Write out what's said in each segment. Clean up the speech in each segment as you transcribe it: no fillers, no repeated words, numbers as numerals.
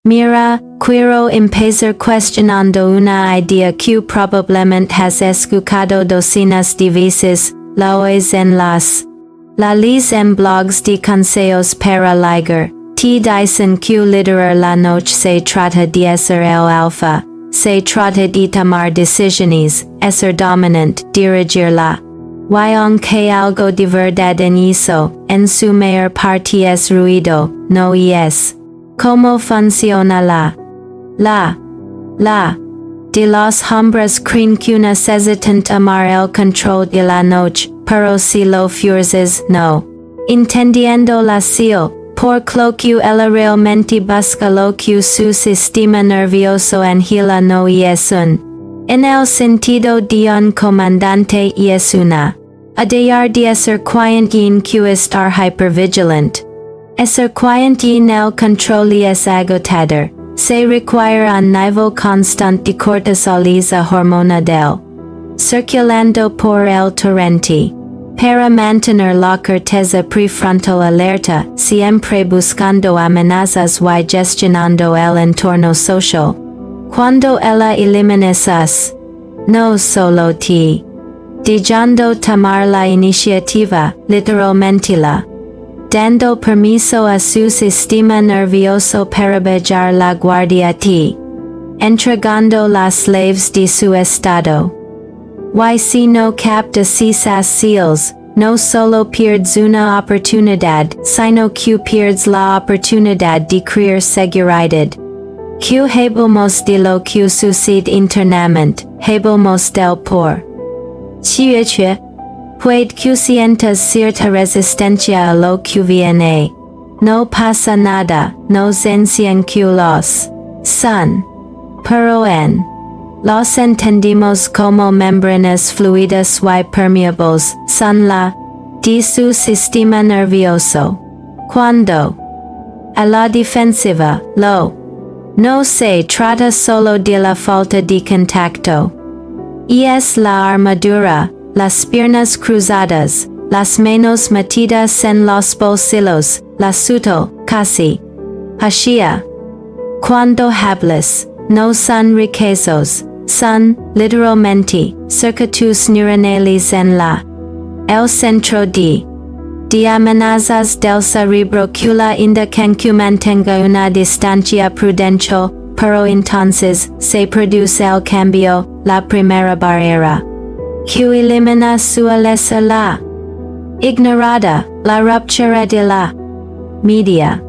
Mira, quiero empezar cuestionando una idea que probablemente has escuchado docenas de veces, la oís en la lees en blogs de consejos para ligar. Te dicen que liderar la noche se trata de ser el alfa, se trata de tomar decisiones, ser dominante, dirigirla. Y aunque algo de verdad en eso, en su mayor parte es ruido, no es. ¿Cómo funciona la de los hombres creen que necesitan tomar el control de la noche, pero si lo fuerzas no. Entendiendo la seal, por lo que él realmente busca lo que su sistema nervioso angela no es en el sentido de un comandante es una. Adayar de ser quiet en que estar hypervigilant. Ser quiet en el control es agotador. Se requiere un nivel constante de cortisol y hormona del circulando por el torrente. Para mantener la corteza prefrontal alerta, siempre buscando amenazas y gestionando el entorno social. Cuando ella elimina sus, no solo te dejando tomar la iniciativa, literalmente la dando permiso a su sistema nervioso para bajar la guardia te entregando las slaves de su estado. Y si no captas esas seals, no solo pierdes una oportunidad, sino que pierdes la oportunidad de crear seguridad. Que hablamos de lo que sucede internamente, hablamos del por. Puede que sientas cierta resistencia a lo que viene. No pasa nada, nos enseñan que los son. Pero en los entendimos como membranas fluidas y permeables, son la de su sistema nervioso. Cuando a la defensiva, no se trata solo de la falta de contacto. Es la armadura, las piernas cruzadas, las manos metidas en los bolsillos, la sutil, casi hachía. Cuando hablas, no son riquezos, son, literalmente, circuitos neuronales en el centro de amenazas del cerebro que la indican que mantenga una distancia prudencial, pero entonces, se produce el cambio, la primera barrera. Que elimina suele ser la ignorada, la ruptura de la media.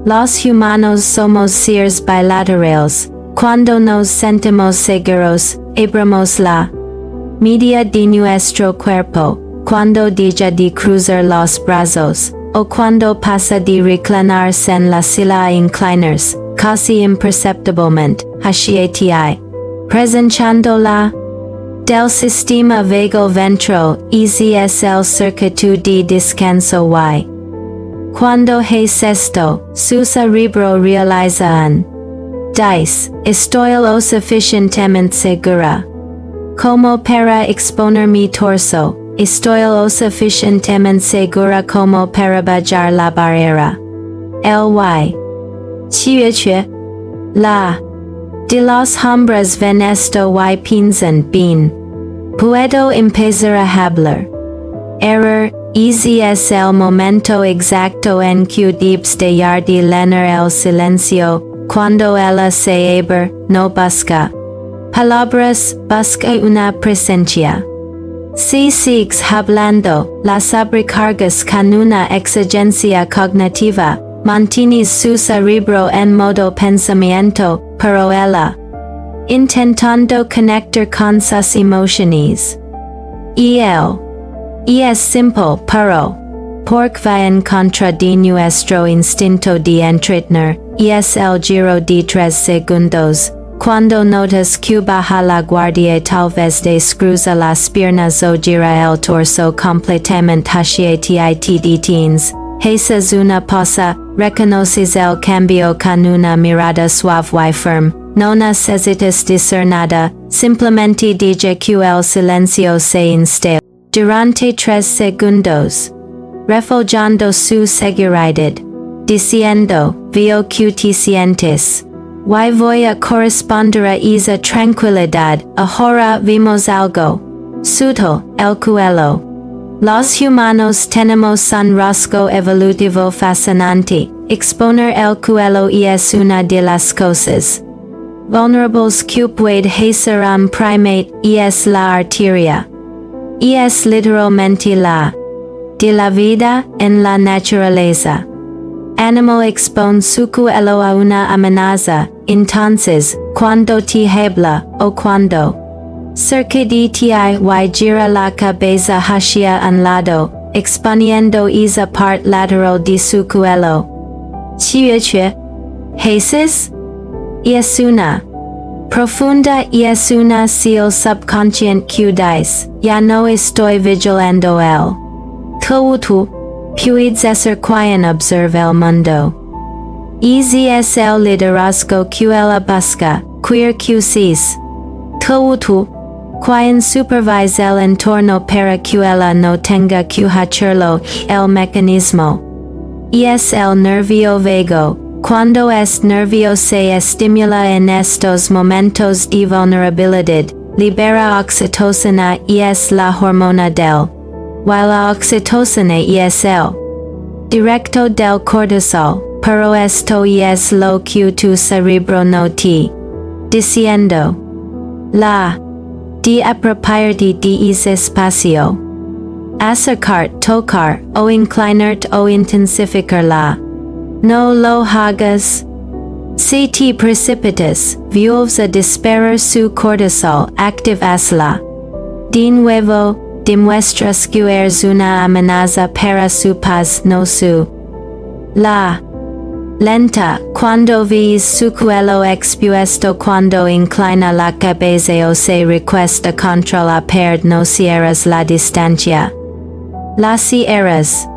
Los humanos somos seres bilaterales. Cuando nos sentimos seguros, abramos la media de nuestro cuerpo, cuando deja de cruzar los brazos, o cuando pasa de reclinarse en la silla a inclinarse, casi imperceptiblemente, hacia ti, presenciando la del sistema vagal ventral, easy es el circuito de descanso y. Cuando es esto, su cerebro realiza un dice, estoy lo suficientemente segura. Como para exponer mi torso, estoy lo suficientemente segura como para bajar la barrera. La de los hombres ven esto y piensan bien. Puedo empezar a hablar. Error, easy es el momento exacto en que debes dejar de llenar el silencio, cuando ella se abre, no busca palabras, busca una presencia. Si sigues hablando, las sobrecargas con una exigencia cognitiva, mantienes su cerebro en modo pensamiento, pero ella intentando conectar con sus emociones. Y es simple, pero porque va en contra de nuestro instinto de entretener, es el giro de 3 segundos. Cuando notas que baja la guardia tal vez descruza las piernas o gira el torso completamente hacia ti y te detienes. Haces una pausa, reconoces el cambio con una mirada suave y firme, no necesitas decir nada, simplemente deja que el silencio se instale. Durante 3 segundos. Reflejando su seguridad. Diciendo, veo que te sientes. Y voy a corresponder a esa tranquilidad. Ahora vimos algo sutil, el cuello. Los humanos tenemos un rasgo evolutivo fascinante. Exponer el cuello es una de las cosas vulnerables que puede hacer un primate, es la arteria. Es literalmente la de la vida en la naturaleza. Animal expone su cuello a una amenaza, entonces, cuando te habla, o cuando cerca de ti y gira la cabeza hacia un lado, exponiendo esa parte lateral de su cuello. ¿Haces? Es una profunda y es una señal subconsciente que dice, ya no estoy vigilando el todo. Puedes ser quien observa el mundo. Es el liderazgo que ella busca, queer que sees todo. Quien supervisa el entorno para que ella no tenga que hacerlo, el mecanismo. Es el nervio vago. Cuando es nervio se estimula en estos momentos de vulnerabilidad, libera oxitocina y es la hormona del. While la oxitocina es el directo del cortisol, pero esto es lo que tu cerebro no te diciendo. La de apropiarte de ese espacio. Acercar, tocar, o inclinarte o intensificar la. No lo hagas. Si te precipitas, vuelves a disparar su cortisol, activasla. De nuevo, demuestras que eres una amenaza para su paz, no su. La lenta, cuando ves su cuello expuesto, cuando inclina la cabeza o se recuesta contra la pared, no cierras la distancia. La cierras.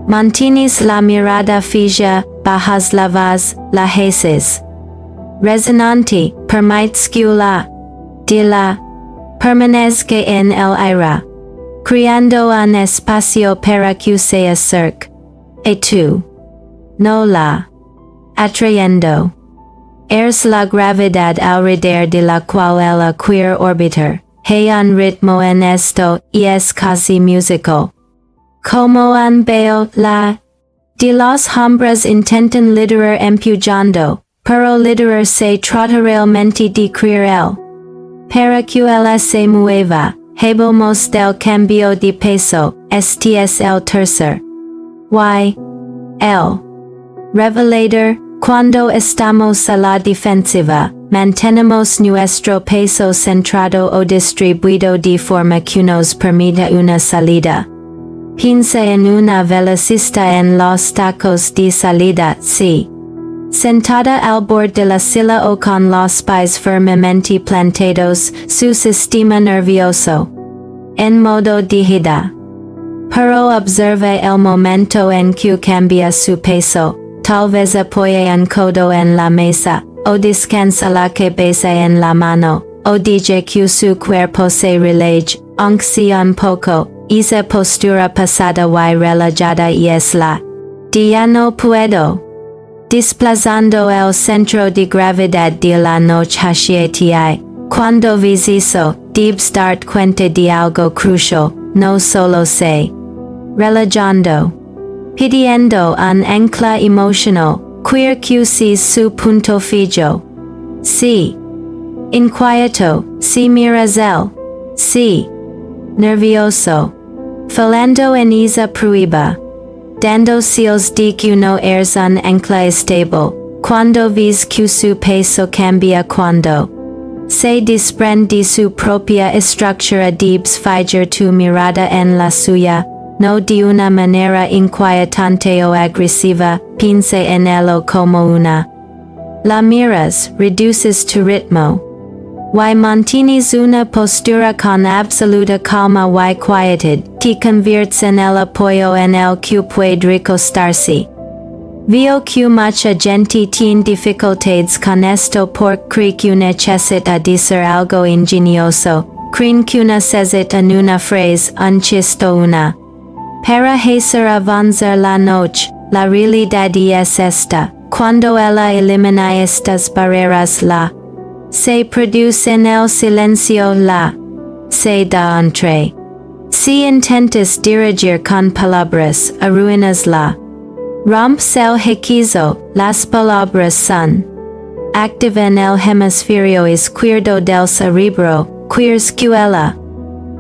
Mantienes la mirada fija, bajas la voz, la haces resonante, permites que la de la permanezca en el aire, creando un espacio para que se acerque a tú. No la atrayendo. Eres la gravedad alrededor de la cual ella quiere orbitar. Hay un ritmo en esto, y es casi musical. Como un veo la de los hombres intentan liderar empujando, pero liderar se trata realmente de creer él. Para que ella se mueva, hablamos del cambio de peso, este es el tercer. El revelador, cuando estamos a la defensiva, mantenemos nuestro peso centrado o distribuido de forma que nos permita una salida. Piensa en una velocista en los tacos de salida, sí. Sentada al borde de la silla o con los pies firmemente plantados, su sistema nervioso en modo de ida. Pero observa el momento en que cambia su peso, tal vez apoya un codo en la mesa, o descansa la cabeza en la mano, o dice que su cuerpo se relaja, aunque sea un poco. Esa postura pasada y relajada es la de ya no puedo. Desplazando el centro de gravedad de la noche hacia ti. Cuando ves eso, debes darte cuenta de algo crucial, no solo se relajando. Pidiendo un ancla emocional, queer que sees su punto fijo. Sí. Inquieto, si miras él. Sí. Nervioso. Falando en esa prueba. Dando seals de que no eres un ancla estable. Cuando ves que su peso cambia, cuando se desprende de su propia estructura, debes fijar tu mirada en la suya, no de una manera inquietante o agresiva, piensa en él como una. La miras, reduces tu ritmo. Y mantienes una postura con absoluta calma y quietud, te conviertes en el apoyo en el que puede recostarse. Veo que mucha gente tiene dificultades con esto porque cree que necesita decir algo ingenioso, creen que necesita una frase, un chiste o una. Para hacer avanzar la noche, la realidad es esta, cuando ella elimina estas barreras se produce en el silencio se da entre. Si intentes dirigir con palabras, arruinas romps el hechizo, las palabras son. Active en el hemisferio izquierdo del cerebro, queer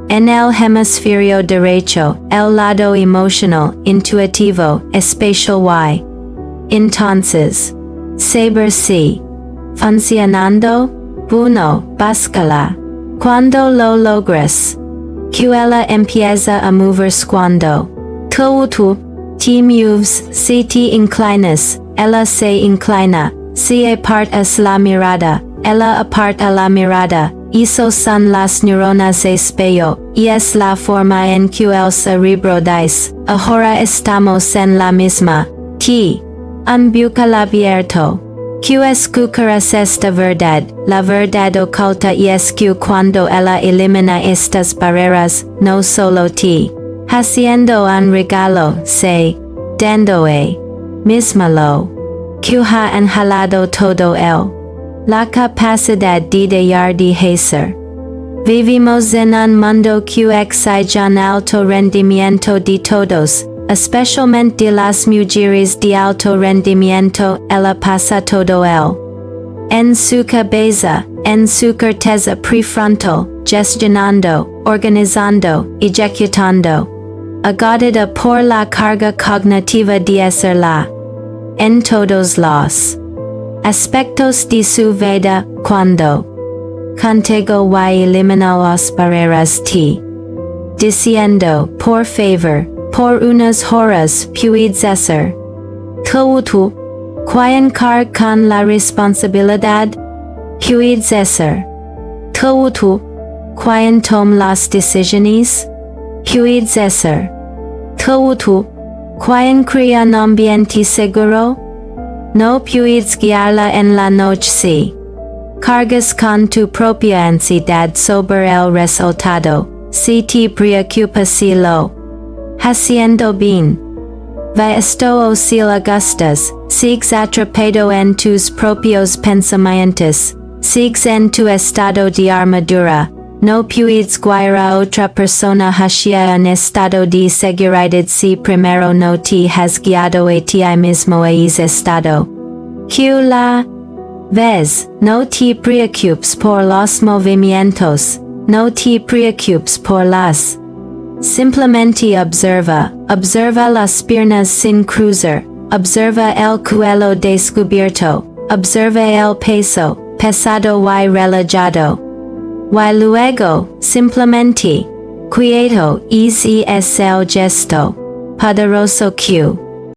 en el hemisferio derecho, el lado emocional, intuitivo, espacial y. Entonces, saber si. Funcionando, uno, búscala. Cuando lo logres. Que ella empieza a moverse cuando. Tú te moves, si te inclinas, ella se inclina. Si apartas la mirada, ella aparta la mirada. Eso son las neuronas espejo, y es la forma en que el cerebro dice, ahora estamos en la misma. Un bucal abierto. Que escucharás esta verdad, la verdad oculta y es que cuando ella elimina estas barreras, no solo te haciendo un regalo, dandoe misma lo que ha anhelado todo la capacidad de dejar de hacer. Vivimos en un mundo que exige un alto rendimiento de todos, especialmente de las mujeres de alto rendimiento. Ella pasa todo en su cabeza, en su corteza prefrontal, gestionando, organizando, ejecutando. Agotada por la carga cognitiva de hacerla. En todos los aspectos de su vida, cuando contigo y elimina las barreras diciendo, por favor, por unas horas puedes hacer. Tú, quien carga con la responsabilidad, puedes hacer. Tú, quien toma las decisiones, puedes hacer. Tú, quien crea un ambiente seguro, no puedes guiarla en la noche si cargas con tu propia ansiedad sobre el resultado, si te preocupas si lo haciendo bien. Va esto o si la gustas, sigues atrapado en tus propios pensamientos, sigues en tu estado de armadura, no puedes guiar a otra persona hacia un estado de seguridad si primero no te has guiado a ti mismo a ese estado. Que la ves, no te preocupes por los movimientos, no te preocupes por las. Simplemente observa las piernas sin cruzar, observa el cuello descubierto, observa el peso, pesado y relajado. Y luego, simplemente, quieto es el gesto poderoso que